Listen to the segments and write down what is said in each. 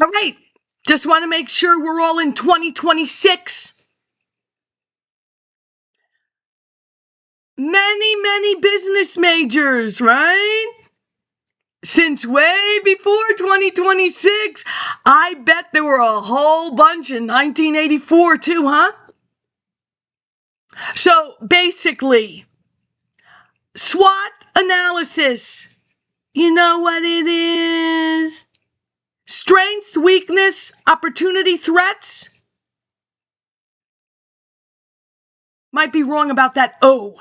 All right. Just want to make sure we're all in 2026. Many business majors, right? Since way before 2026. I bet there were a whole bunch in 1984 too, huh? So basically, SWOT analysis. You know what it is? Strengths, weakness, opportunity, threats. Might be wrong about that O.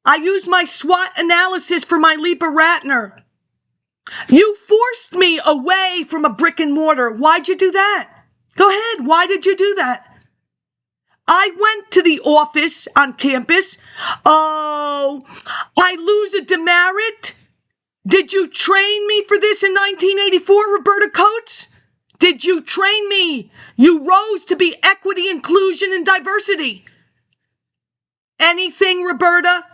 I used my SWOT analysis for my Leaper Ratner. You forced me away from a brick and mortar. Why'd you do that? Go ahead. Why did you do that? I went to the office on campus. Oh, I lose a demerit? Did you train me for this in 1984, Roberta Coates? Did you train me? You rose to be equity, inclusion, and diversity. Anything, Roberta?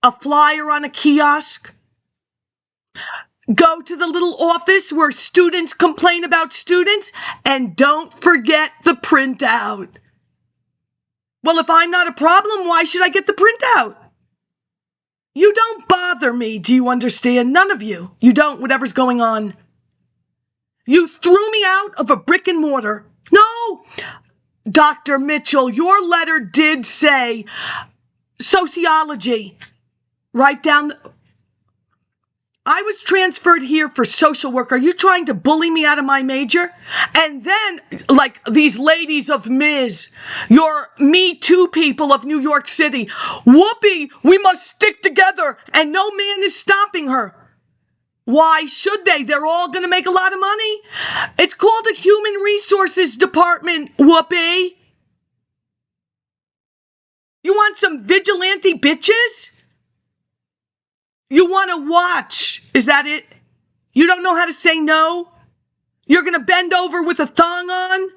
A flyer on a kiosk? Go to the little office where students complain about students, and don't forget the printout. Well, if I'm not a problem, why should I get the printout? You don't bother me, do you understand? None of you. You don't, whatever's going on. You threw me out of a brick and mortar. No, Dr. Mitchell, your letter did say sociology. Write down. I was transferred here for social work. Are you trying to bully me out of my major? And then, like these ladies of Ms., your Me Too people of New York City, whoopee, we must stick together, and no man is stopping her. Why should they? They're all going to make a lot of money. It's called the Human Resources Department, whoopee. You want some vigilante bitches? You want to watch. Is that it? You don't know how to say no? You're going to bend over with a thong on?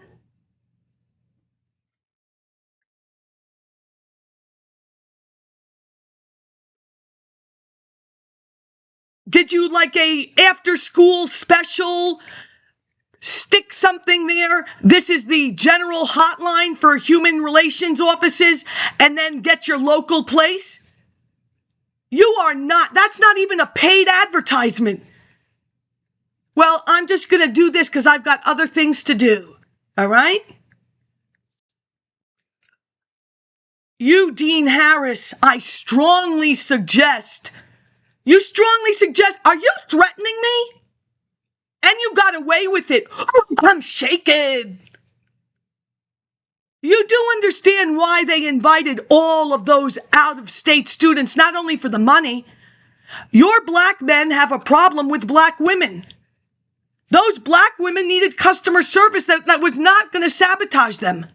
Did you like a after school special? Stick something there. This is the general hotline for human relations offices, and then get your local place? You are not. That's not even a paid advertisement. Well, I'm just going to do this because I've got other things to do. All right? You, Dean Harris, I strongly suggest. You strongly suggest. Are you threatening me? And you got away with it. I'm shaken. You do understand why they invited all of those out-of-state students, not only for the money. Your black men have a problem with black women. Those black women needed customer service that was not going to sabotage them.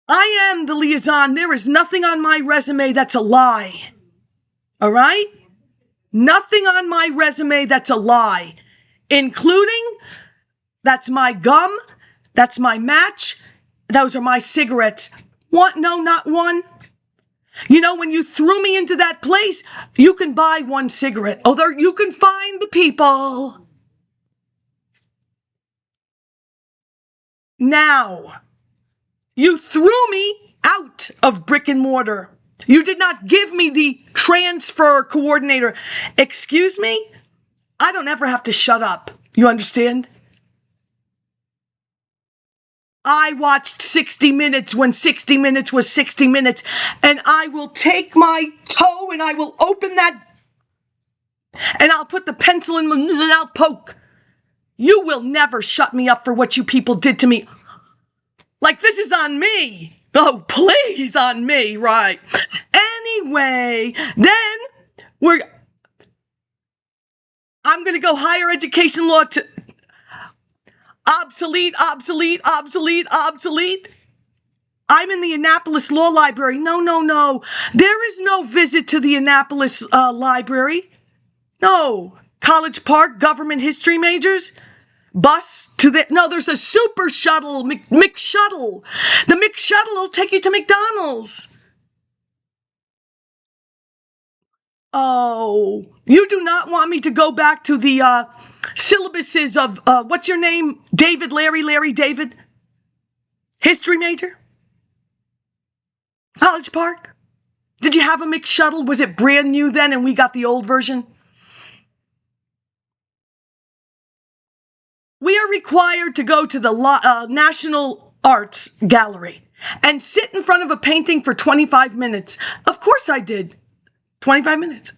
I am the liaison. There is nothing on my resume that's a lie. All right? Nothing on my resume that's a lie, including that's my gum, that's my match, those are my cigarettes. What? No, not one. You know, when you threw me into that place, you can buy one cigarette. Oh, there, you can find the people. Now, you threw me out of brick and mortar. You did not give me the transfer coordinator. Excuse me? I don't ever have to shut up. You understand? I watched 60 Minutes when 60 Minutes was 60 Minutes, and I will take my toe and I will open that, and I'll put the pencil in and I'll poke. You will never shut me up for what you people did to me. Like, this is on me. Oh, please, on me, right. Anyway, then I'm going to go higher education law to obsolete. I'm in the Annapolis Law Library. No. There is no visit to the Annapolis Library. No. College Park, government history majors. Bus to the, no, there's a super shuttle, McShuttle. The McShuttle will take you to McDonald's. Oh, you do not want me to go back to the syllabuses of, what's your name? David, Larry, David? History major? College Park? Did you have a mixed shuttle? Was it brand new then and we got the old version? We are required to go to the National Arts Gallery and sit in front of a painting for 25 minutes. Of course I did. 25 minutes.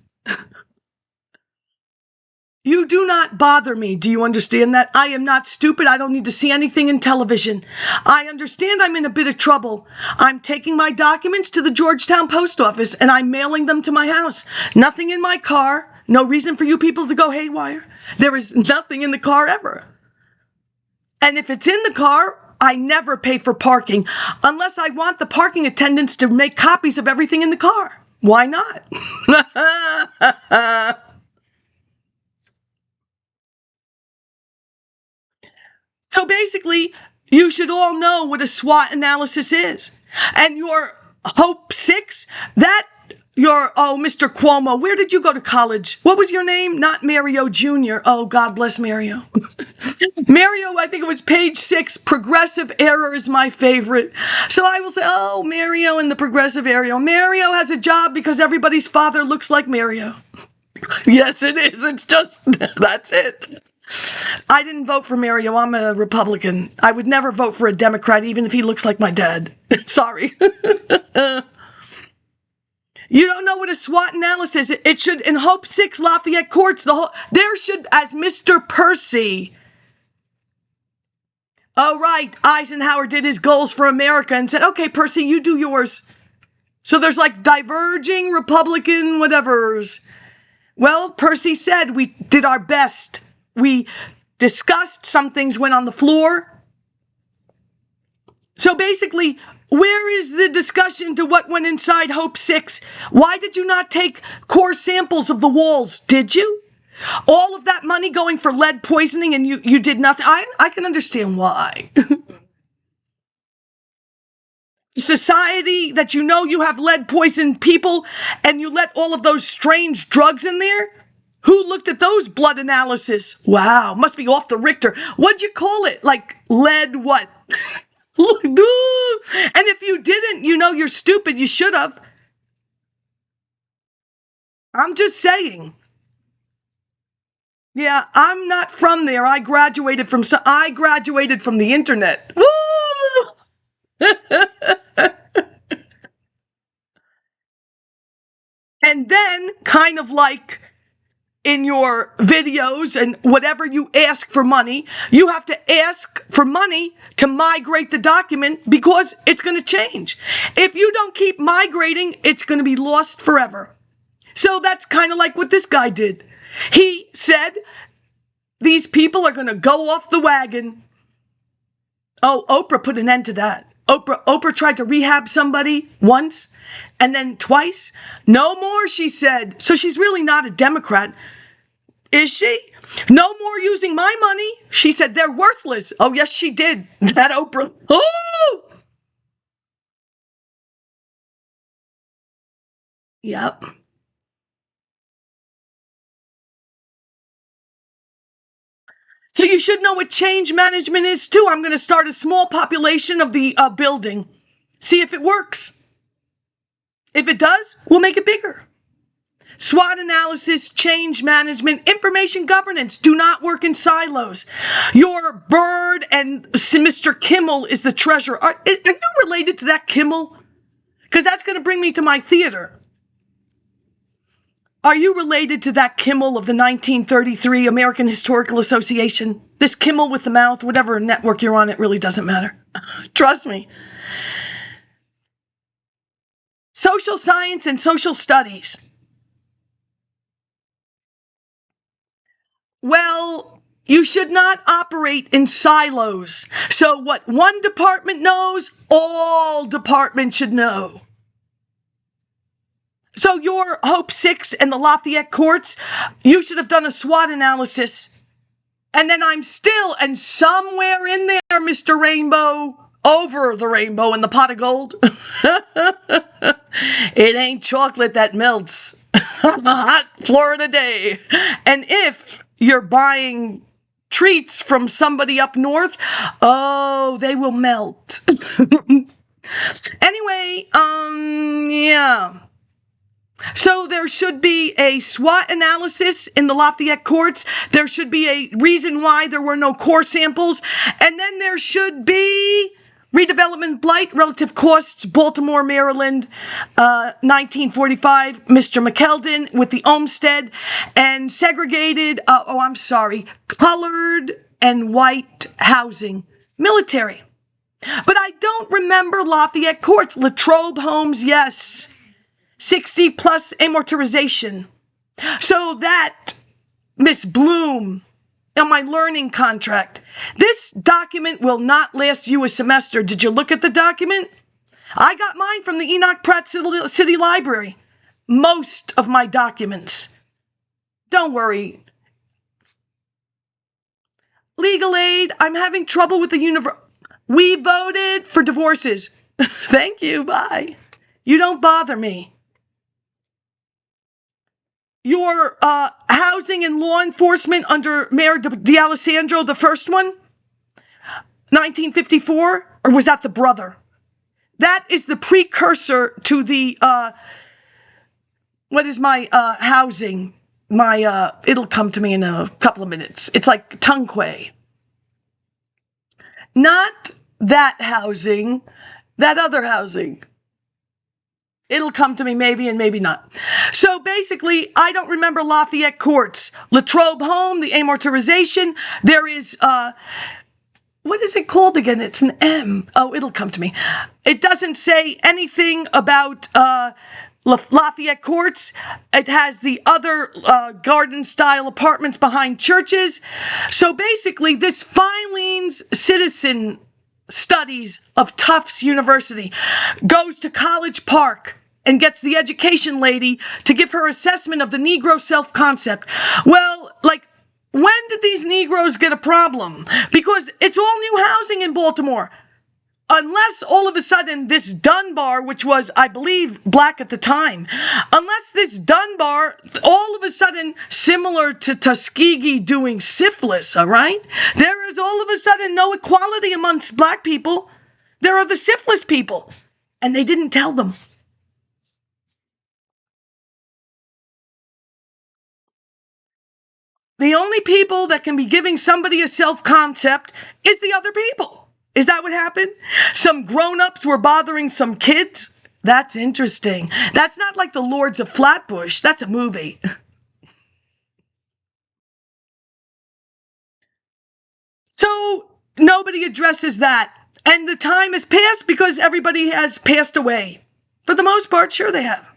You do not bother me. Do you understand that? I am not stupid. I don't need to see anything in television. I understand I'm in a bit of trouble. I'm taking my documents to the Georgetown post office and I'm mailing them to my house. Nothing in my car. No reason for you people to go haywire. There is nothing in the car ever. And if it's in the car, I never pay for parking unless I want the parking attendants to make copies of everything in the car. Why not? So basically, you should all know what a SWOT analysis is. And your Hope 6, Mr. Cuomo, where did you go to college? What was your name? Not Mario Jr. Oh, God bless Mario. Mario, I think it was page 6, progressive error is my favorite. So I will say, oh, Mario in the progressive area. Mario has a job because everybody's father looks like Mario. Yes, it is. It's just, that's it. I didn't vote for Mario. I'm a Republican. I would never vote for a Democrat, even if he looks like my dad. Sorry. You don't know what a SWOT analysis is. It should, in Hope 6 Lafayette Courts, there should, as Mr. Percy. Oh, right. Eisenhower did his goals for America and said, okay, Percy, you do yours. So there's like diverging Republican whatevers. Well, Percy said we did our best. We discussed, some things went on the floor. So basically, where is the discussion to what went inside Hope 6? Why did you not take core samples of the walls? Did you? All of that money going for lead poisoning and you did nothing? I can understand why. Society that you know you have lead poisoned people and you let all of those strange drugs in there? Who looked at those blood analysis? Wow, must be off the Richter. What'd you call it? Like lead what? And if you didn't, you know you're stupid. You should have. I'm just saying. Yeah, I'm not from there. I graduated from the internet. Woo! And then, kind of like in your videos and whatever you ask for money, you have to ask for money to migrate the document because it's going to change. If you don't keep migrating, it's going to be lost forever. So that's kind of like what this guy did. He said, these people are going to go off the wagon. Oh, Oprah put an end to that. Oprah tried to rehab somebody once and then twice. No more, she said. So she's really not a Democrat. Is she? No more using my money. She said they're worthless. Oh, yes, she did. That Oprah. Oh! Yep. So you should know what change management is too. I'm going to start a small population of the building. See if it works. If it does, we'll make it bigger. SWOT analysis, change management, information governance do not work in silos. Your bird and Mr. Kimmel is the treasurer. Are you related to that Kimmel? Because that's going to bring me to my theater. Are you related to that Kimmel of the 1933 American Historical Association? This Kimmel with the mouth, whatever network you're on, it really doesn't matter. Trust me. Social science and social studies. Well, you should not operate in silos. So what one department knows, all departments should know. So your Hope 6 and the Lafayette Courts, you should have done a SWOT analysis. And then I'm still, and somewhere in there, Mr. Rainbow, over the rainbow in the pot of gold, it ain't chocolate that melts. a hot Florida day. And if you're buying treats from somebody up north, oh, they will melt. Anyway, yeah. So there should be a SWOT analysis in the Lafayette courts. There should be a reason why there were no core samples. And then there should be redevelopment blight, relative costs, Baltimore, Maryland, 1945, Mr. McKeldin with the Olmsted, and segregated, colored and white housing, military. But I don't remember Lafayette courts. Latrobe homes, yes. 60 plus amortization. So that, Miss Bloom, on my learning contract, this document will not last you a semester. Did you look at the document? I got mine from the Enoch Pratt City Library. Most of my documents. Don't worry. Legal aid, I'm having trouble with the universe. We voted for divorces. Thank you, bye. You don't bother me. Your housing and law enforcement under Mayor D'Alessandro, the first one, 1954, or was that the brother? That is the precursor to the, what is my housing? My, it'll come to me in a couple of minutes. It's like Tunquay. Not that housing, that other housing. It'll come to me maybe and maybe not. So basically, I don't remember Lafayette courts. Latrobe home, the amortization. There is, what is it called again? It's an M. Oh, it'll come to me. It doesn't say anything about Lafayette courts. It has the other garden-style apartments behind churches. So basically, this Filene's citizen studies of Tufts University goes to College Park and gets the education lady to give her assessment of the Negro self-concept. Well, like, when did these Negroes get a problem? Because it's all new housing in Baltimore. Unless all of a sudden this Dunbar, which was, I believe, black at the time, unless this Dunbar, all of a sudden, similar to Tuskegee doing syphilis, all right? There is all of a sudden no equality amongst black people. There are the syphilis people, and they didn't tell them. The only people that can be giving somebody a self-concept is the other people. Is that what happened? Some grown-ups were bothering some kids? That's interesting. That's not like the Lords of Flatbush. That's a movie. So nobody addresses that. And the time has passed because everybody has passed away. For the most part, sure they have.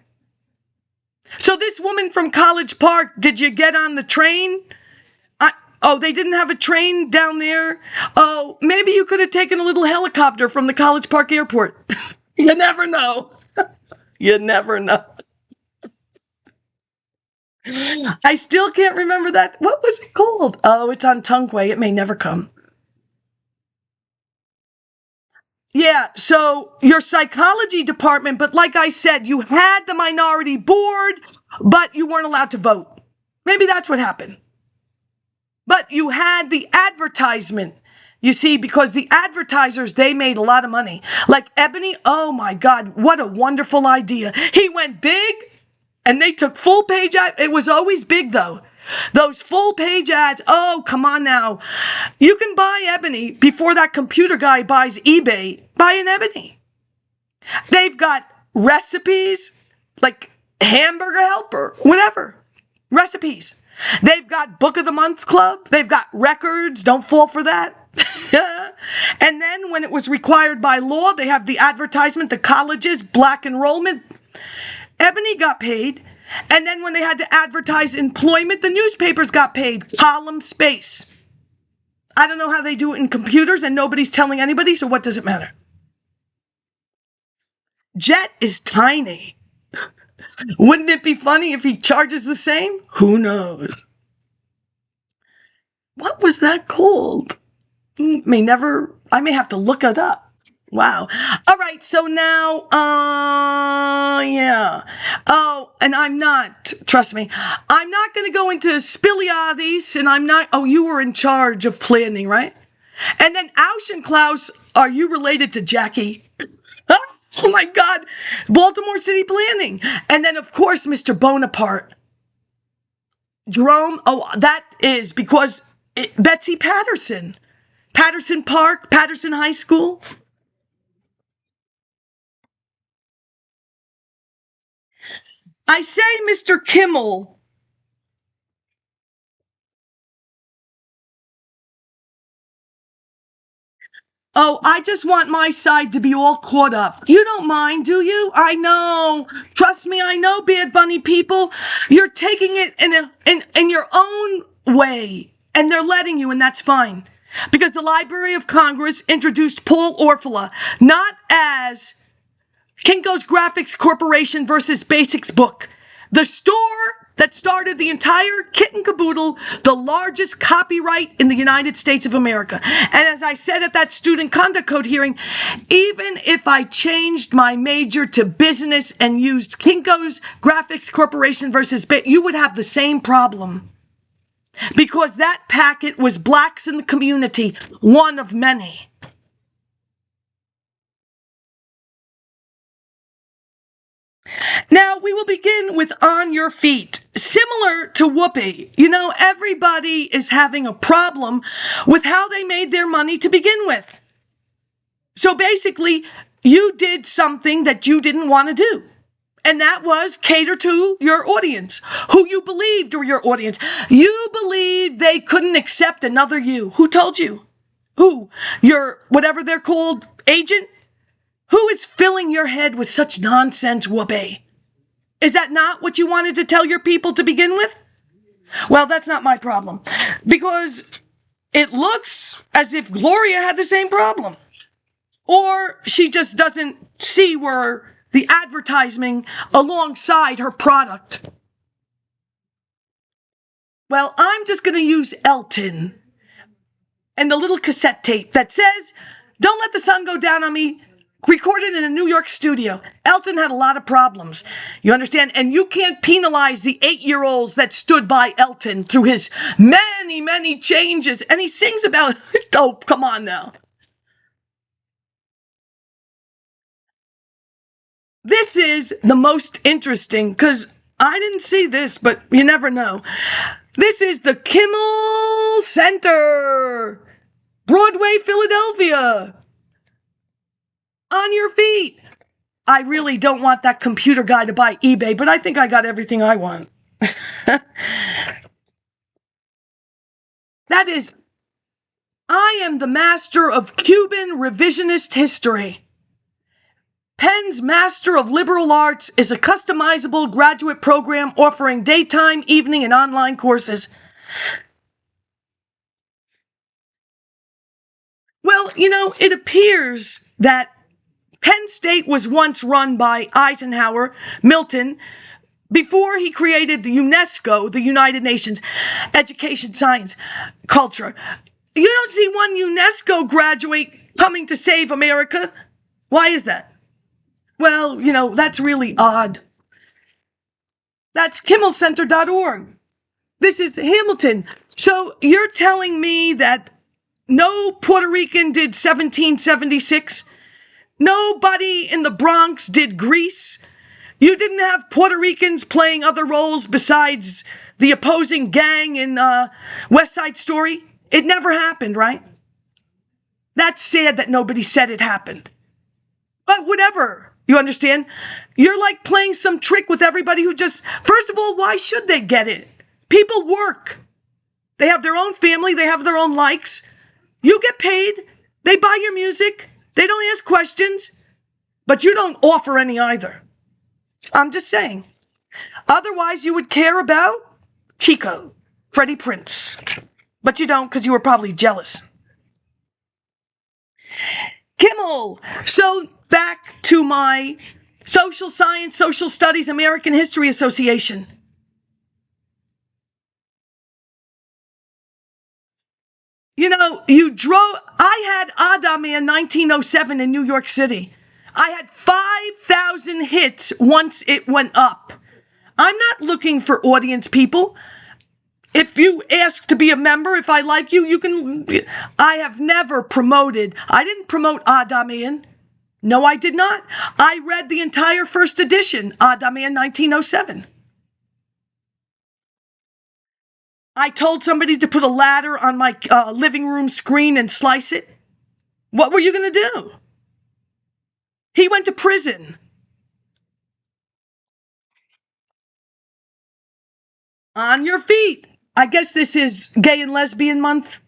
So this woman from College Park, did you get on the train? Oh, they didn't have a train down there? Oh, maybe you could have taken a little helicopter from the College Park Airport. You never know. You never know. I still can't remember that. What was it called? Oh, it's on Tunquay. It may never come. Yeah, so your psychology department, but like I said, you had the minority board, but you weren't allowed to vote. Maybe that's what happened. But you had the advertisement, you see, because the advertisers, they made a lot of money. Like Ebony, oh my God, what a wonderful idea. He went big, and they took full page ads. It was always big, though. Those full page ads, oh, come on now. You can buy Ebony before that computer guy buys eBay. Buy an Ebony. They've got recipes, like Hamburger Helper, whatever. Recipes. They've got Book of the Month Club. They've got records. Don't fall for that. And then when it was required by law, they have the advertisement, the colleges, black enrollment. Ebony got paid. And then when they had to advertise employment, the newspapers got paid. Column space. I don't know how they do it in computers and nobody's telling anybody, so what does it matter? Jet is tiny. Wouldn't it be funny if he charges the same? Who knows? What was that called? I may have to look it up. Wow. All right. So now, yeah. Oh, and I'm not, trust me, I'm not going to go into Spiliades, and I'm not, oh, you were in charge of planning, right? And then Auschenklaus, are you related to Jackie? Oh my God. Baltimore City planning. And then, of course, Mr. Bonaparte. Jerome, oh, that is because Betsy Patterson. Patterson Park, Patterson High School. I say, Mr. Kimmel. Oh, I just want my side to be all caught up. You don't mind, do you? I know. Trust me, I know, Bad Bunny people. You're taking it in your own way, and they're letting you, and that's fine. Because the Library of Congress introduced Paul Orfila not as Kinko's Graphics Corporation versus Basics book, the store that started the entire kit and caboodle, the largest copyright in the United States of America. And as I said at that student conduct code hearing, even if I changed my major to business and used Kinko's Graphics Corporation versus you would have the same problem. Because that packet was blacks in the community, one of many. Now, we will begin with On Your Feet. Similar to Whoopi, you know, everybody is having a problem with how they made their money to begin with. So basically, you did something that you didn't want to do. And that was cater to your audience, who you believed were your audience. You believed they couldn't accept another you. Who told you? Who? Your, whatever they're called, agent? Who is filling your head with such nonsense, Whoopi? Is that not what you wanted to tell your people to begin with? Well, that's not my problem. Because it looks as if Gloria had the same problem. Or she just doesn't see where the advertising alongside her product. Well, I'm just going to use Elton and the little cassette tape that says, "Don't let the sun go down on me," recorded in a New York studio. Elton had a lot of problems. You understand? And you can't penalize the 8-year-olds that stood by Elton through his many, many changes. And he sings about, oh, come on now. This is the most interesting, because I didn't see this, but you never know. This is the KIMMEL Center, Broadway, Philadelphia. On Your Feet. I really don't want that computer guy to buy eBay, but I think I got everything I want. That is, I am the master of Cuban revisionist history. Penn's Master of Liberal Arts is a customizable graduate program offering daytime, evening, and online courses. Well, you know, it appears that Penn State was once run by Eisenhower, Milton, before he created the UNESCO, the United Nations Education, Science, Culture. You don't see one UNESCO graduate coming to save America. Why is that? Well, you know, that's really odd. That's KimmelCenter.org. This is Hamilton. So you're telling me that no Puerto Rican did 1776? Nobody in the Bronx did Grease? You didn't have Puerto Ricans playing other roles besides the opposing gang in West Side Story? It never happened, right? That's sad that nobody said it happened. But whatever, you understand? You're like playing some trick with everybody who just, first of all, why should they get it? People work. They have their own family. They have their own likes. You get paid. They buy your music. They don't ask questions. But you don't offer any either. I'm just saying. Otherwise, you would care about Chico, Freddie Prinze. But you don't, because you were probably jealous. Kimmel. So back to my Social Science, Social Studies, American History Association. You know, you drove, I had Adame in 1907 in New York City. I had 5,000 hits once it went up. I'm not looking for audience people. If you ask to be a member, if I like you, you can. I have never promoted. I didn't promote Adamian. No, I did not. I read the entire first edition, Adamian 1907. I told somebody to put a ladder on my living room screen and slice it. What were you going to do? He went to prison. On your feet. I guess this is Gay and Lesbian Month.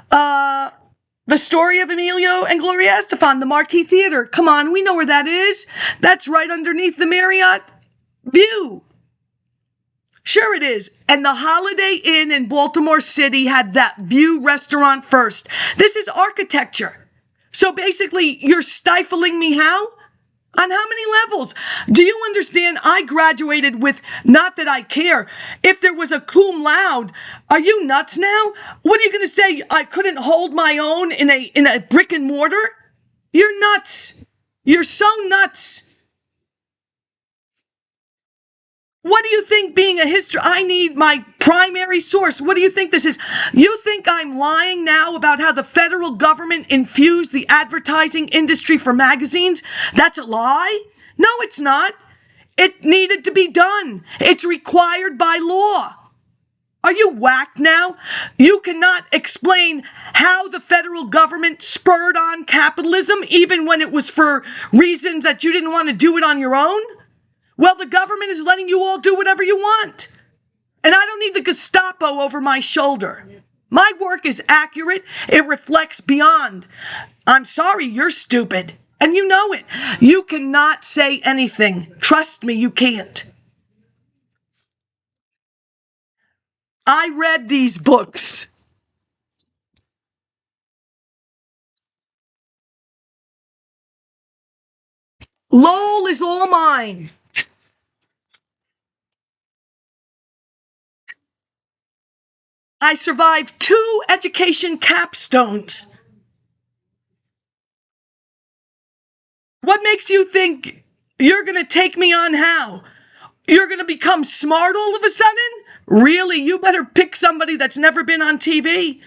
The story of Emilio and Gloria Estefan, the Marquee Theater. Come on, we know where that is. That's right underneath the Marriott View. Sure it is. And the Holiday Inn in Baltimore City had that View restaurant first. This is architecture. So basically, you're stifling me how? On how many levels? Do you understand? I graduated with, not that I care, if there was a cum laude. Are you nuts now? What are you going to say? I couldn't hold my own in a brick and mortar? You're nuts. You're so nuts. What do you think being a history? I need my primary source. What do you think this is? You think I'm lying now about how the federal government infused the advertising industry for magazines? That's a lie? No, it's not. It needed to be done. It's required by law. Are you whacked now? You cannot explain how the federal government spurred on capitalism even when it was for reasons that you didn't want to do it on your own? Well, the government is letting you all do whatever you want. And I don't need the Gestapo over my shoulder. My work is accurate. It reflects beyond. I'm sorry, you're stupid. And you know it. You cannot say anything. Trust me, you can't. I read these books. Lowell is all mine. I survived 2 education capstones. What makes you think you're going to take me on how? You're going to become smart all of a sudden? Really? You better pick somebody that's never been on TV.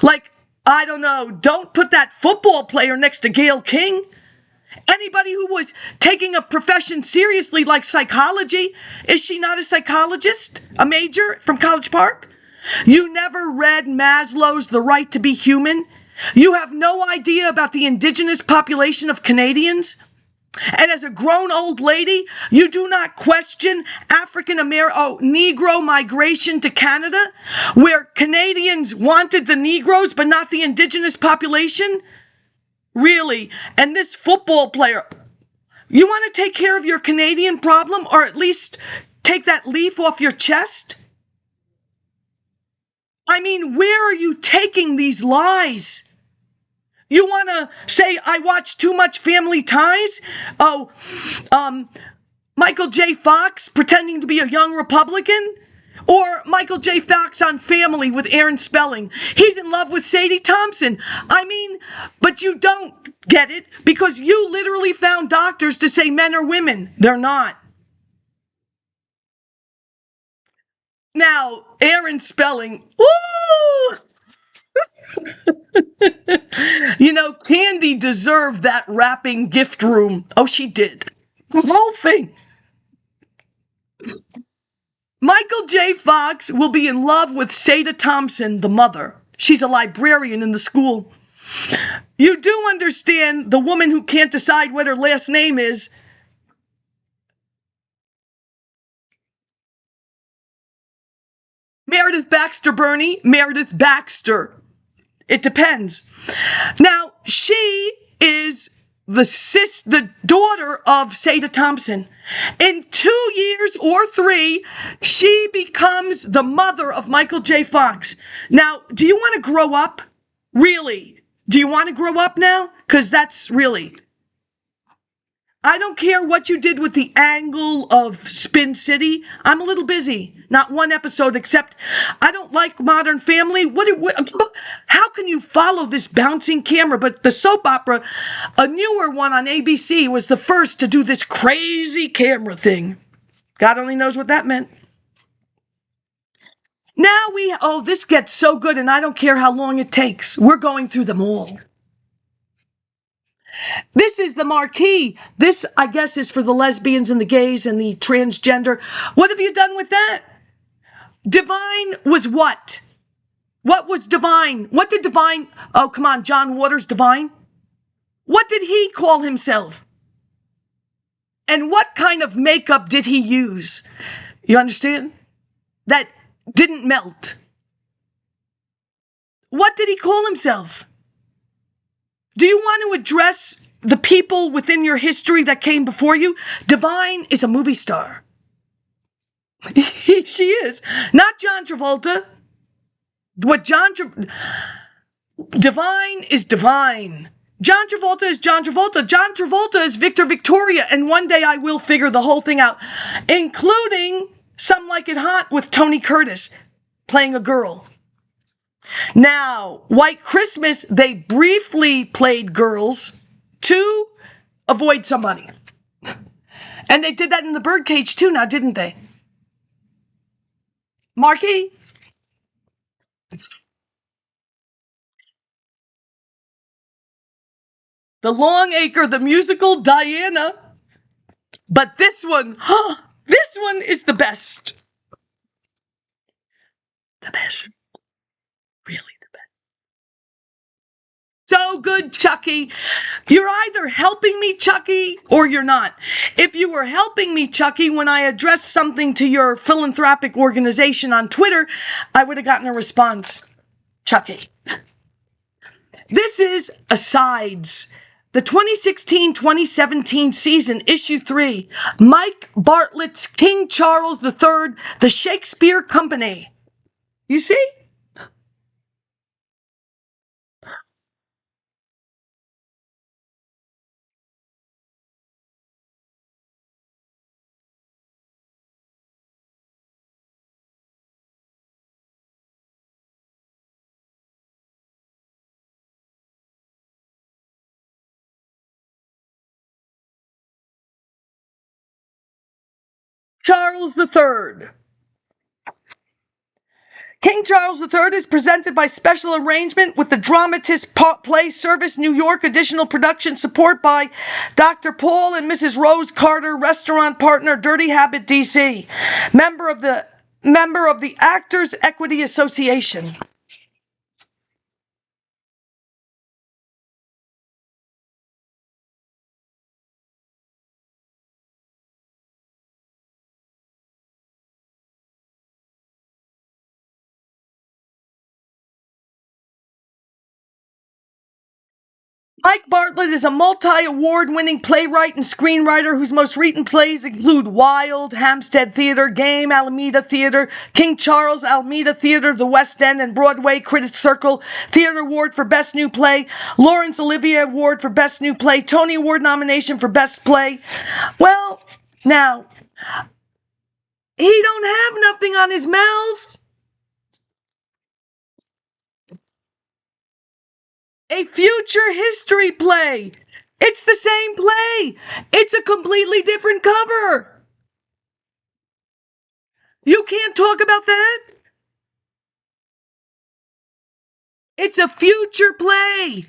Like, I don't know, don't put that football player next to Gayle King. Anybody who was taking a profession seriously like psychology, is she not a psychologist? A major from College Park? You never read Maslow's The Right to Be Human? You have no idea about the indigenous population of Canadians? And as a grown old lady, you do not question Negro migration to Canada, where Canadians wanted the Negroes but not the indigenous population? Really? And this football player, you want to take care of your Canadian problem, or at least take that leaf off your chest? I mean, where are you taking these lies? You want to say I watch too much Family Ties? Oh, Michael J. Fox pretending to be a young Republican? Or Michael J. Fox on Family with Aaron Spelling. He's in love with Sadie Thompson. I mean, but you don't get it because you literally found doctors to say men are women. They're not. Now, Aaron Spelling, woo! You know, Candy deserved that wrapping gift room. Oh, she did. The whole thing. Michael J. Fox will be in love with Sadie Thompson, the mother. She's a librarian in the school. You do understand the woman who can't decide what her last name is. Meredith Baxter Burney, Meredith Baxter. It depends. Now, she is the daughter of Sadie Thompson. In 2 years or 3, she becomes the mother of Michael J. Fox. Now, do you want to grow up? Really? Do you want to grow up now? Because that's really... I don't care what you did with the angle of Spin City. I'm a little busy. Not one episode, except I don't like Modern Family. How can you follow this bouncing camera? But the soap opera, a newer one on ABC, was the first to do this crazy camera thing. God only knows what that meant. Now this gets so good, and I don't care how long it takes. We're going through them all. This is the marquee. This, I guess, is for the lesbians and the gays and the transgender. What have you done with that? Divine was what? What was Divine? What did Divine... Oh, come on, John Waters, Divine? What did he call himself? And what kind of makeup did he use? You understand? That didn't melt. What did he call himself? Do you want to address the people within your history that came before you? Divine is a movie star. She is. Not John Travolta. Divine is divine. John Travolta is John Travolta. John Travolta is Victor Victoria. And one day I will figure the whole thing out, including Some Like It Hot with Tony Curtis playing a girl. Now, White Christmas, they briefly played girls to avoid somebody. And they did that in the Birdcage too now, didn't they? Marky? The Long Acre, the musical, Diana. But this one is the best. The best. Really the best. So good, Chucky. You're either helping me, Chucky, or you're not. If you were helping me, Chucky, when I addressed something to your philanthropic organization on Twitter, I would have gotten a response. Chucky. This is Asides. The 2016-2017 season, issue 3, Mike Bartlett's King Charles III, The Shakespeare Company. You see? Charles III. King Charles III is presented by special arrangement with the Dramatist Play Service New York. Additional production support by Dr. Paul and Mrs. Rose Carter, restaurant partner, Dirty Habit DC, member of the Actors Equity Association. Mike Bartlett is a multi-award-winning playwright and screenwriter whose most recent plays include Wild, Hampstead Theater, Game, Alameda Theater, King Charles, Alameda Theater, the West End, and Broadway Critics Circle Theater Award for Best New Play, Laurence Olivier Award for Best New Play, Tony Award nomination for Best Play. Well, now, he don't have nothing on his mouth. A future history play. It's the same play. It's a completely different cover. You can't talk about that. It's a future play.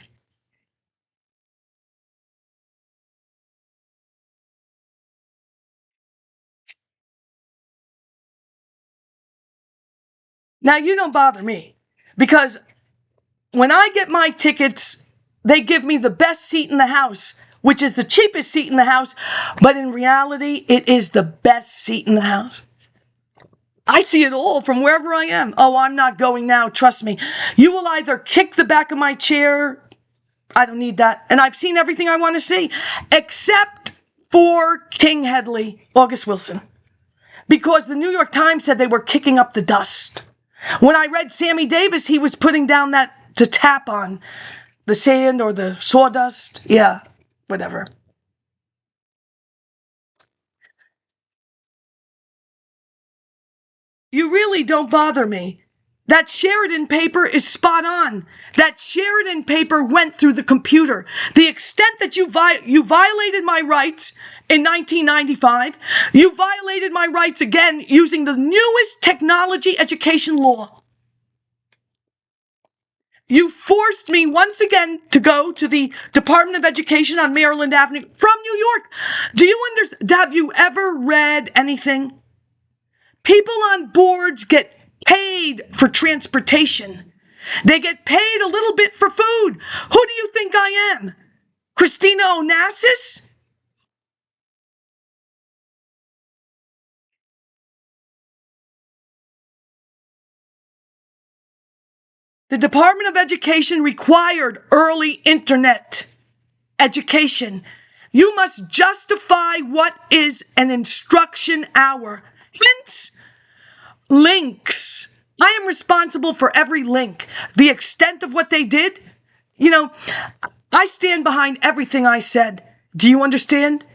Now, you don't bother me, because when I get my tickets, they give me the best seat in the house, which is the cheapest seat in the house, but in reality, it is the best seat in the house. I see it all from wherever I am. Oh, I'm not going now, trust me. You will either kick the back of my chair, I don't need that, and I've seen everything I want to see, except for King Headley, August Wilson, because the New York Times said they were kicking up the dust. When I read Sammy Davis, he was putting down that to tap on the sand or the sawdust. Yeah, whatever. really don't bother me. That Sheridan paper is spot on. That Sheridan paper went through the computer. The extent that you violated my rights in 1995, you violated my rights again using the newest technology education law. You forced me once again to go to the Department of Education on Maryland Avenue from New York. Do you understand? Have you ever read anything? People on boards get paid for transportation. They get paid a little bit for food. Who do you think I am? Christina Onassis? The Department of Education required early internet education. You must justify what is an instruction hour. Hence, links. I am responsible for every link. The extent of what they did, I stand behind everything I said. Do you understand?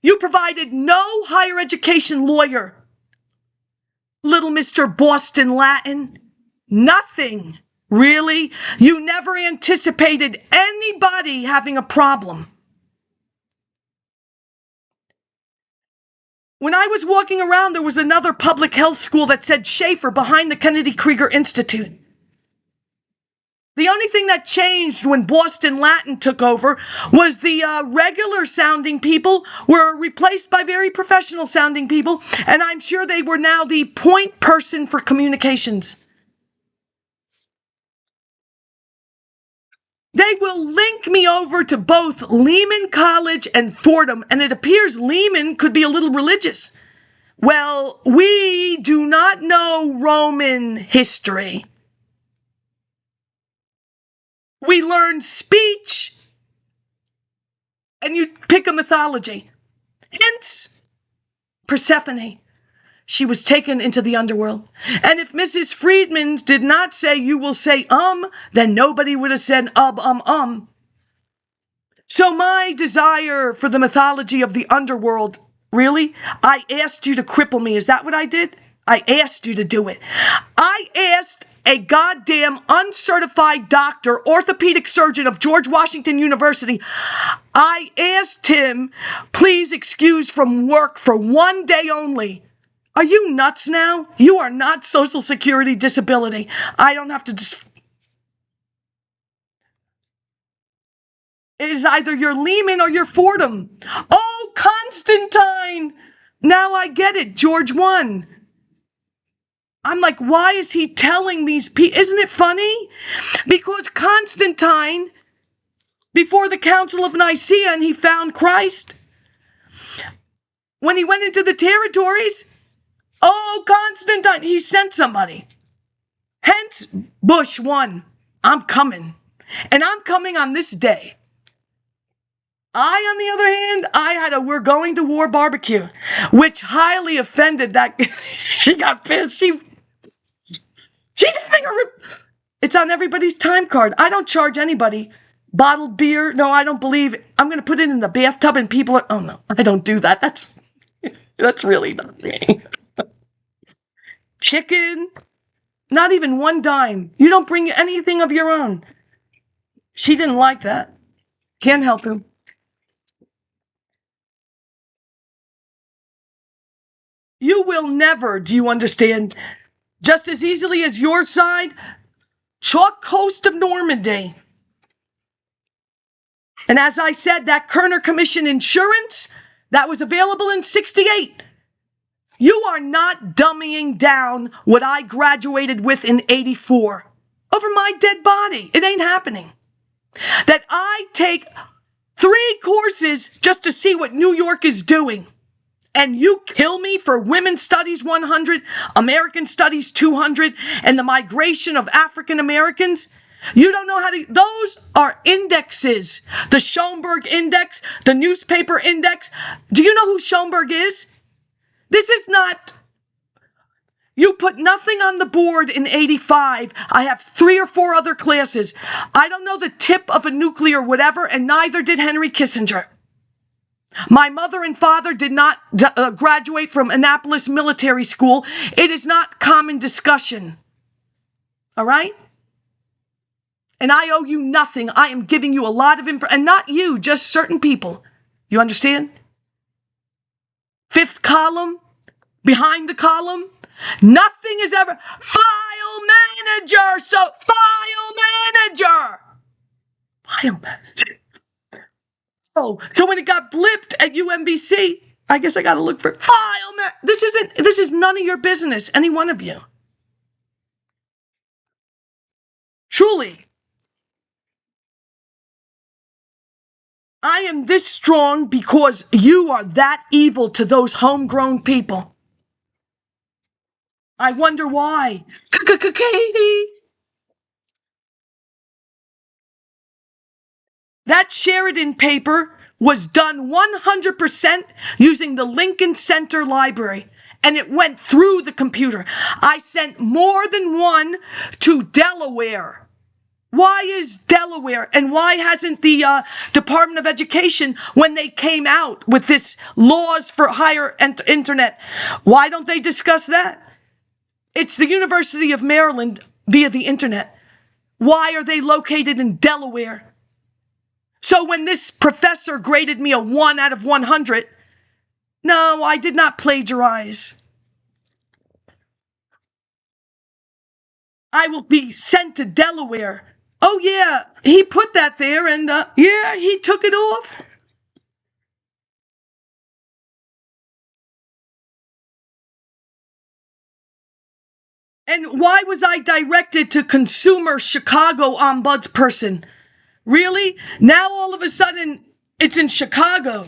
You provided no higher education lawyer. Little Mr. Boston Latin. Nothing. Really? You never anticipated anybody having a problem. When I was walking around, there was another public health school that said Schaefer behind the Kennedy Krieger Institute. The only thing that changed when Boston Latin took over was the regular sounding people were replaced by very professional sounding people, and I'm sure they were now the point person for communications. They will link me over to both Lehman College and Fordham, and it appears Lehman could be a little religious. Well, we do not know Roman history. We learn speech, and you pick a mythology. Hence, Persephone. She was taken into the underworld. And if Mrs. Friedman did not say, you will say, then nobody would have said, So my desire for the mythology of the underworld, really? I asked you to cripple me. Is that what I did? I asked you to do it. I asked a goddamn uncertified doctor, orthopedic surgeon of George Washington University. I asked him, please excuse from work for one day only. Are you nuts now? You are not Social Security disability. I don't have to... It is either your Lehman or your Fordham. Oh, Constantine! Now I get it. George won. I'm like, why is he telling these people? Isn't it funny? Because Constantine, before the Council of Nicaea and he found Christ, when he went into the territories... Oh, Constantine, he sent somebody. Hence, Bush won. I'm coming. And I'm coming on this day. On the other hand, I had a we're going to war barbecue, which highly offended that. She got pissed. She's having it's on everybody's time card. I don't charge anybody. Bottled beer. No, I don't believe it. I'm going to put it in the bathtub and people are, oh no, I don't do that. That's really not me. Chicken, not even one dime. You don't bring anything of your own. She didn't like that. Can't help him. You will never, do you understand, just as easily as your side, chalk coast of Normandy. And as I said, that Kerner Commission insurance, that was available in 68. You are not dummying down what I graduated with in 84 over my dead body. It ain't happening. That I take 3 courses just to see what New York is doing. And you kill me for Women's Studies 100, American Studies 200, and the migration of African Americans. You don't know how to, those are indexes. The Schoenberg Index, the newspaper index. Do you know who Schoenberg is? This is not, you put nothing on the board in 85. I have 3 or 4 other classes. I don't know the tip of a nuclear whatever, and neither did Henry Kissinger. My mother and father did not graduate from Annapolis Military School. It is not common discussion. All right? And I owe you nothing. I am giving you a lot of info, and not you, just certain people. You understand? Fifth column, behind the column, nothing is ever file manager. So file manager. File manager. Oh, so when it got blipped at UMBC, I guess I got to look for file manager. This is none of your business, any one of you. Truly. I am this strong because you are that evil to those homegrown people. I wonder why. Katie. That Sheridan paper was done 100% using the Lincoln Center Library, and it went through the computer. I sent more than one to Delaware. Why is Delaware, and why hasn't the Department of Education, when they came out with this laws for higher internet, why don't they discuss that? It's the University of Maryland via the internet. Why are they located in Delaware? So when this professor graded me a 1 out of 100, no, I did not plagiarize. I will be sent to Delaware. Oh yeah, he put that there, and yeah, he took it off. And why was I directed to consumer Chicago ombudsperson? Really? Now all of a sudden, it's in Chicago.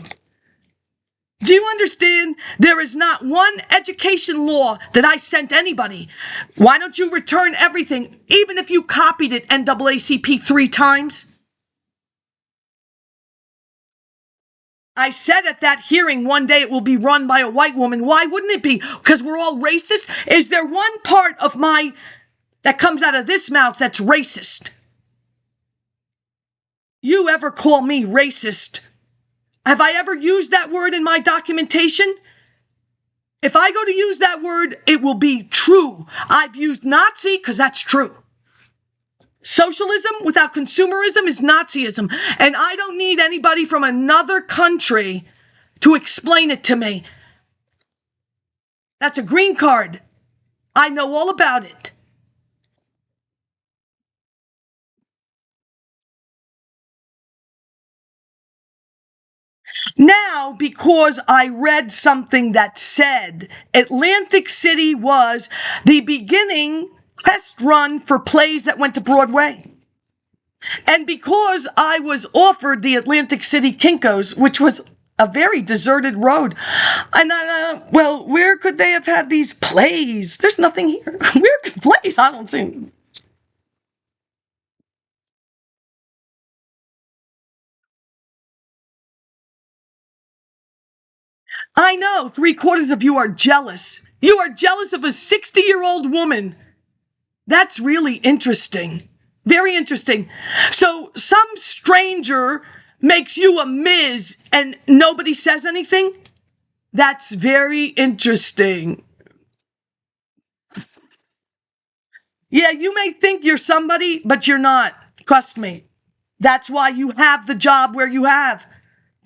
Do you understand? There is not one education law that I sent anybody. Why don't you return everything, even if you copied it NAACP 3 times? I said at that hearing one day it will be run by a white woman. Why wouldn't it be? Because we're all racist? Is there one part of that comes out of this mouth that's racist? You ever call me racist? Have I ever used that word in my documentation? If I go to use that word, it will be true. I've used Nazi because that's true. Socialism without consumerism is Nazism. And I don't need anybody from another country to explain it to me. That's a green card. I know all about it. Now, because I read something that said Atlantic City was the beginning test run for plays that went to Broadway. And because I was offered the Atlantic City Kinko's, which was a very deserted road, and well, where could they have had these plays? There's nothing here. Where could plays? I don't see. I know 3/4 of you are jealous. You are jealous of a 60-year-old woman. That's really interesting. Very interesting. So some stranger makes you a Ms. and nobody says anything? That's very interesting. Yeah, you may think you're somebody, but you're not. Trust me. That's why you have the job where you have.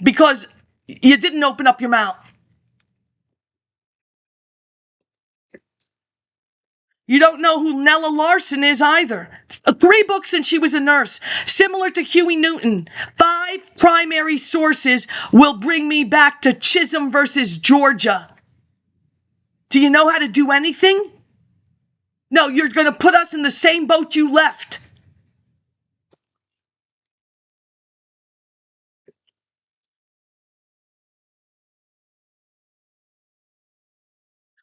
Because you didn't open up your mouth. You don't know who Nella Larson is either. 3 books and she was a nurse. Similar to Huey Newton. 5 primary sources will bring me back to Chisholm versus Georgia. Do you know how to do anything? No, you're going to put us in the same boat you left.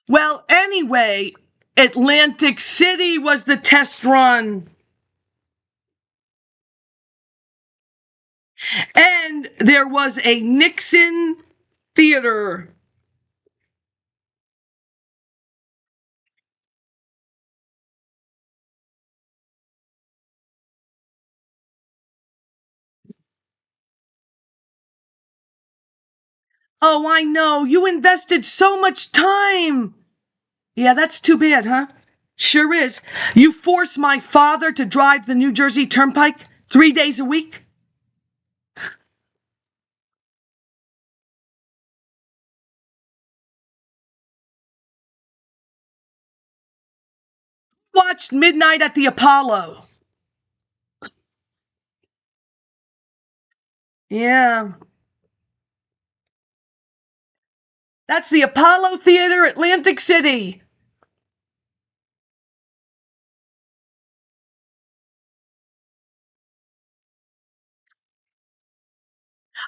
Well, anyway, Atlantic City was the test run. And there was a Nixon theater. Oh, I know. You invested so much time. Yeah, that's too bad, huh? Sure is. You force my father to drive the New Jersey Turnpike 3 days a week? Watched Midnight at the Apollo. Yeah. That's the Apollo Theater, Atlantic City.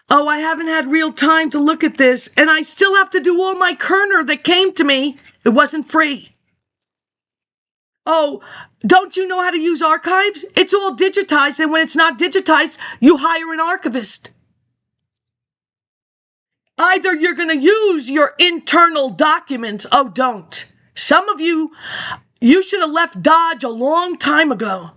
Oh, I haven't had real time to look at this, and I still have to do all my Kerner that came to me. It wasn't free. Oh, don't you know how to use archives? It's all digitized, and when it's not digitized, you hire an archivist. Either you're going to use your internal documents. Oh, don't. Some of you should have left Dodge a long time ago.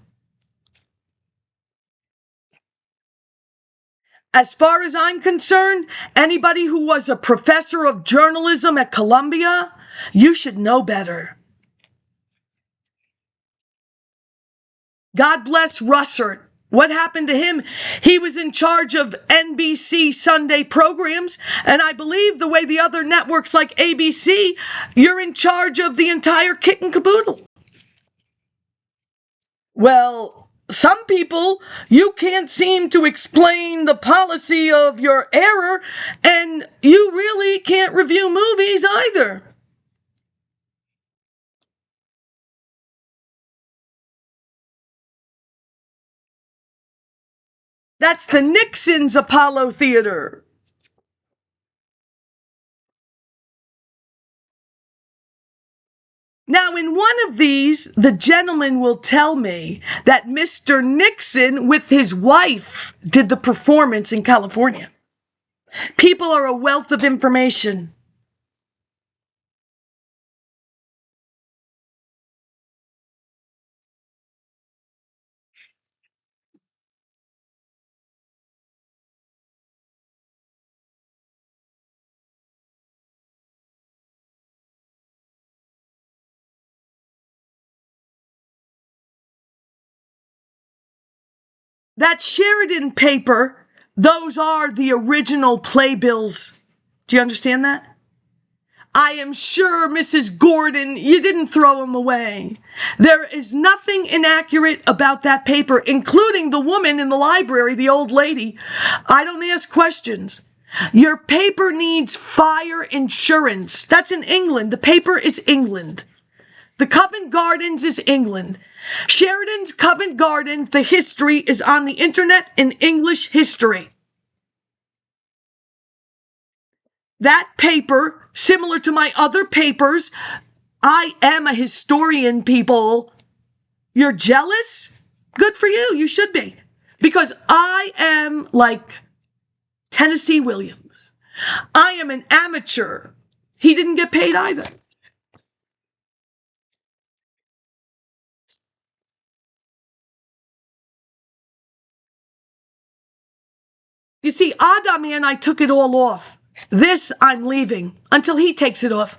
As far as I'm concerned, anybody who was a professor of journalism at Columbia, you should know better. God bless Russert. What happened to him? He was in charge of NBC Sunday programs, and I believe the way the other networks like ABC, you're in charge of the entire kit and caboodle. Well, some people, you can't seem to explain the policy of your error, and you really can't review movies either. That's the Nixon's Apollo Theater. Now, in one of these, the gentleman will tell me that Mr. Nixon with his wife did the performance in California. People are a wealth of information. That Sheridan paper, those are the original playbills. Do you understand that? I am sure, Mrs. Gordon, you didn't throw them away. There is nothing inaccurate about that paper, including the woman in the library, the old lady. I don't ask questions. Your paper needs fire insurance. That's in England. The paper is England. The Covent Gardens is England. Sheridan's Covent Garden, the history is on the internet in English history. That paper, similar to my other papers, I am a historian, people. You're jealous? Good for you. You should be. Because I am like Tennessee Williams. I am an amateur. He didn't get paid either. You see, Adam and I took it all off. This I'm leaving until he takes it off.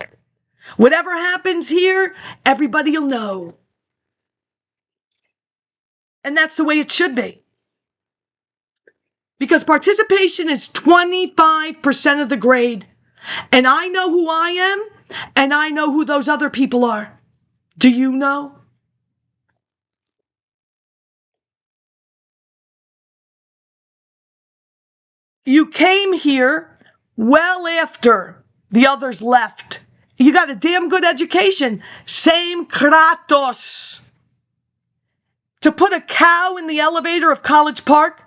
Whatever happens here, everybody will know. And that's the way it should be. Because participation is 25% of the grade. And I know who I am, and I know who those other people are. Do you know? You came here well after the others left. You got a damn good education. Same Kratos. To put a cow in the elevator of College Park,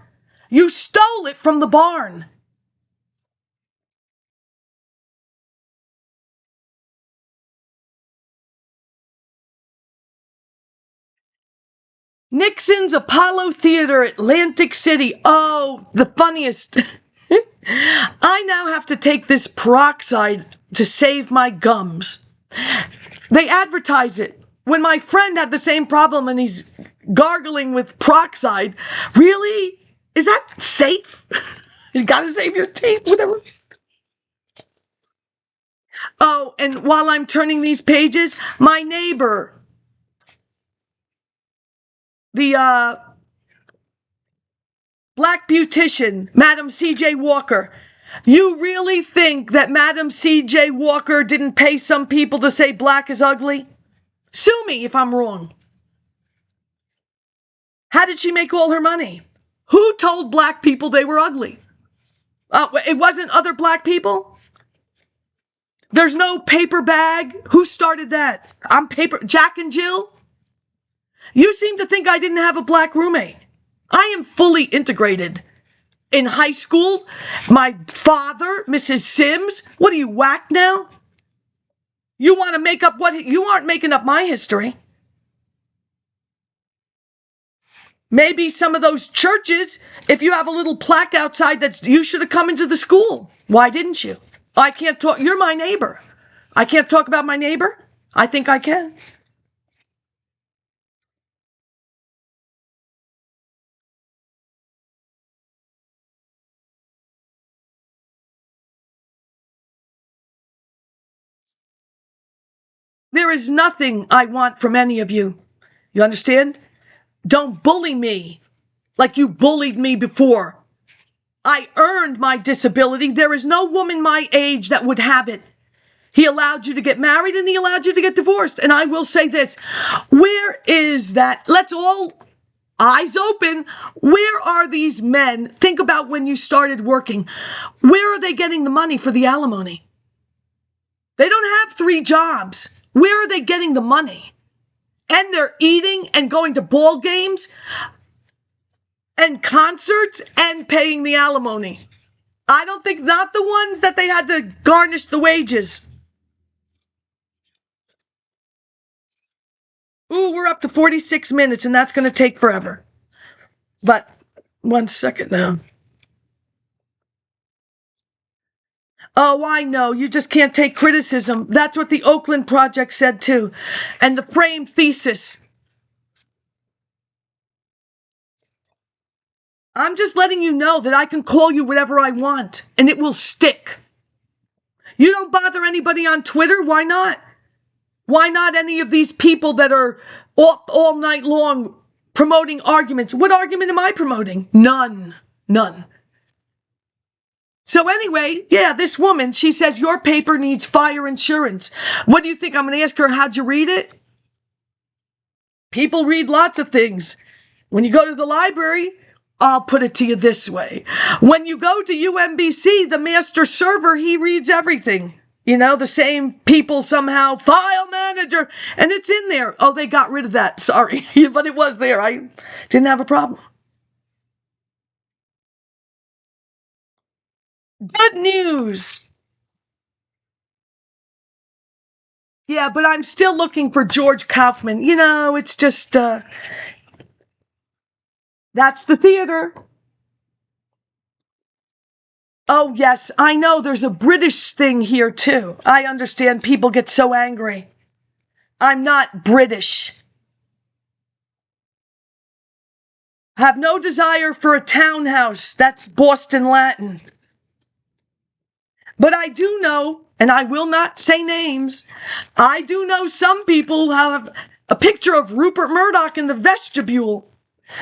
you stole it from the barn. Nixon's Apollo Theater, Atlantic City. Oh, the funniest. I now have to take this peroxide to save my gums. They advertise it. When my friend had the same problem and he's gargling with peroxide, really? Is that safe? You gotta save your teeth, whatever. Oh, and while I'm turning these pages, my neighbor, the black beautician, Madam C.J. Walker. You really think that Madam C.J. Walker didn't pay some people to say black is ugly? Sue me if I'm wrong. How did she make all her money? Who told black people they were ugly? It wasn't other black people? There's no paper bag? Who started that? I'm paper... Jack and Jill? You seem to think I didn't have a black roommate. I am fully integrated. In high school, my father, Mrs. Sims, what are you, whack now? You want to make up what... You aren't making up my history. Maybe some of those churches, if you have a little plaque outside that's... You should have come into the school. Why didn't you? I can't talk... You're my neighbor. I can't talk about my neighbor? I think I can. There is nothing I want from any of you. You understand? Don't bully me like you bullied me before. I earned my disability. There is no woman my age that would have it. He allowed you to get married and he allowed you to get divorced. And I will say this. Where is that? Let's all, eyes open. Where are these men? Think about when you started working. Where are they getting the money for the alimony? They don't have 3 jobs. Where are they getting the money? And they're eating and going to ball games and concerts and paying the alimony. I don't think, not the ones that they had to garnish the wages. Ooh, we're up to 46 minutes and that's going to take forever. But 1 second now. Oh, I know. You just can't take criticism. That's what the Oakland Project said too. And the frame thesis. I'm just letting you know that I can call you whatever I want and it will stick. You don't bother anybody on Twitter? Why not? Why not any of these people that are all night long promoting arguments? What argument am I promoting? None. None. So anyway, yeah, this woman, she says, your paper needs fire insurance. What do you think? I'm going to ask her, how'd you read it? People read lots of things. When you go to the library, I'll put it to you this way. When you go to UMBC, the master server, he reads everything. You know, the same people somehow, file manager, and it's in there. Oh, they got rid of that. Sorry, but it was there. I didn't have a problem. Good news. Yeah, but I'm still looking for George Kaufman. You know, it's just, that's the theater. Oh, yes, I know there's a British thing here, too. I understand people get so angry. I'm not British. Have no desire for a townhouse. That's Boston Latin. But I do know, and I will not say names, I do know some people have a picture of Rupert Murdoch in the vestibule.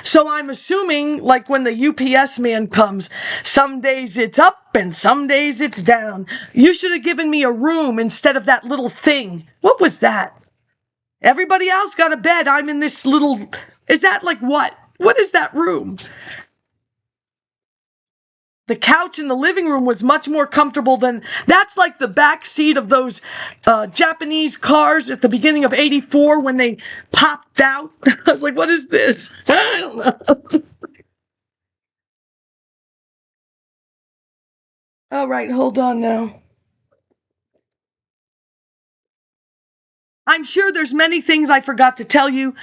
So I'm assuming, like when the UPS man comes, some days it's up and some days it's down. You should have given me a room instead of that little thing. What was that? Everybody else got a bed. I'm in this little... Is that like what? What is that room? The couch in the living room was much more comfortable than... That's like the back seat of those Japanese cars at the beginning of '84 when they popped out. I was like, what is this? I don't know. All right, hold on now. I'm sure there's many things I forgot to tell you.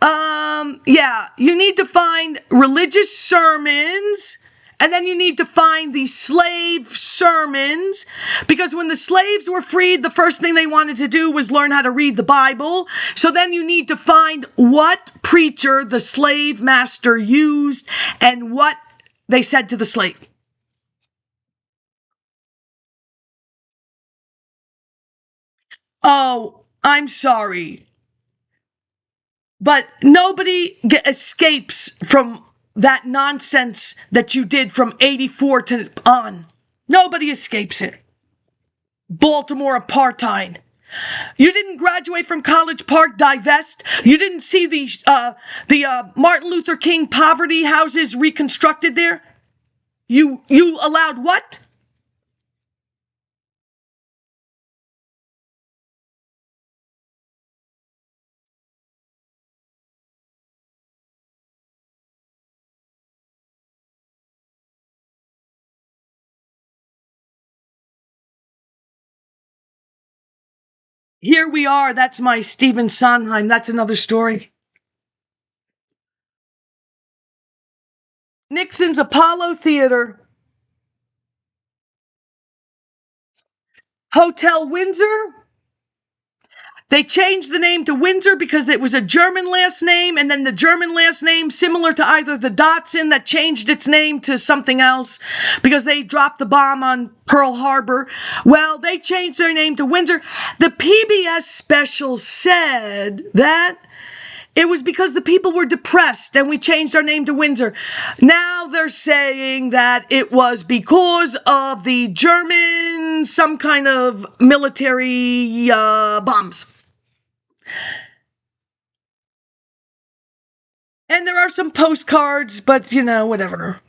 Yeah, you need to find religious sermons... And then you need to find the slave sermons, because when the slaves were freed, the first thing they wanted to do was learn how to read the Bible. So then you need to find what preacher the slave master used and what they said to the slave. Oh, I'm sorry. But nobody escapes from that nonsense that you did from 84 to on. Nobody escapes it. Baltimore apartheid. You didn't graduate from College Park, divest. You didn't see the Martin Luther King poverty houses reconstructed there. You allowed what? Here we are. That's my Stephen Sondheim. That's another story. Nixon's Apollo Theater. Hotel Windsor. They changed the name to Windsor because it was a German last name, and then the German last name, similar to either the Datsun that changed its name to something else because they dropped the bomb on Pearl Harbor. Well, they changed their name to Windsor. The PBS special said that it was because the people were depressed and we changed our name to Windsor. Now they're saying that it was because of the German, some kind of military bombs. And there are some postcards, but, you know, whatever.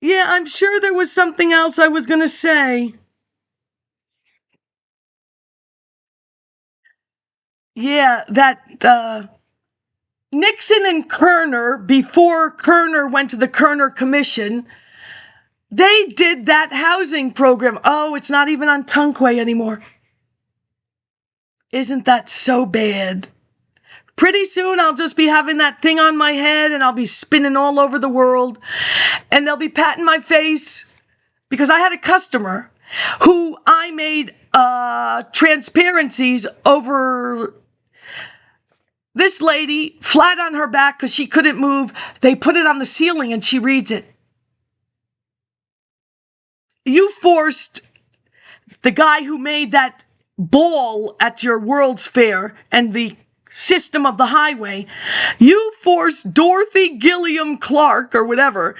Yeah, I'm sure there was something else I was going to say. Yeah, that Nixon and Kerner, before Kerner went to the Kerner Commission, they did that housing program. Oh, it's not even on Tunquay anymore. Isn't that so bad? Pretty soon I'll just be having that thing on my head and I'll be spinning all over the world and they'll be patting my face because I had a customer who I made transparencies over. This lady, flat on her back because she couldn't move. They put it on the ceiling and she reads it. You forced the guy who made that ball at your World's Fair and the system of the highway. You forced Dorothy Gilliam Clark or whatever.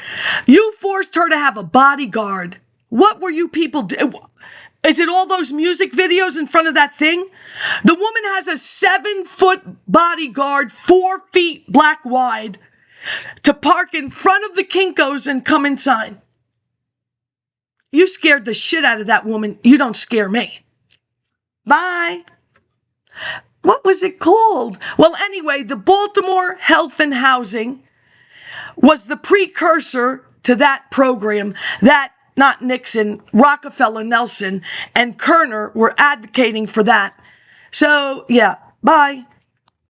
You forced her to have a bodyguard. What were you people doing? Is it all those music videos in front of that thing? The woman has a 7-foot bodyguard, 4 feet black wide, to park in front of the Kinko's and come inside. You scared the shit out of that woman. You don't scare me. Bye. What was it called? Well, anyway, the Baltimore Health and Housing was the precursor to that program that not Nixon, Rockefeller, Nelson, and Kerner were advocating for that. So, yeah, bye.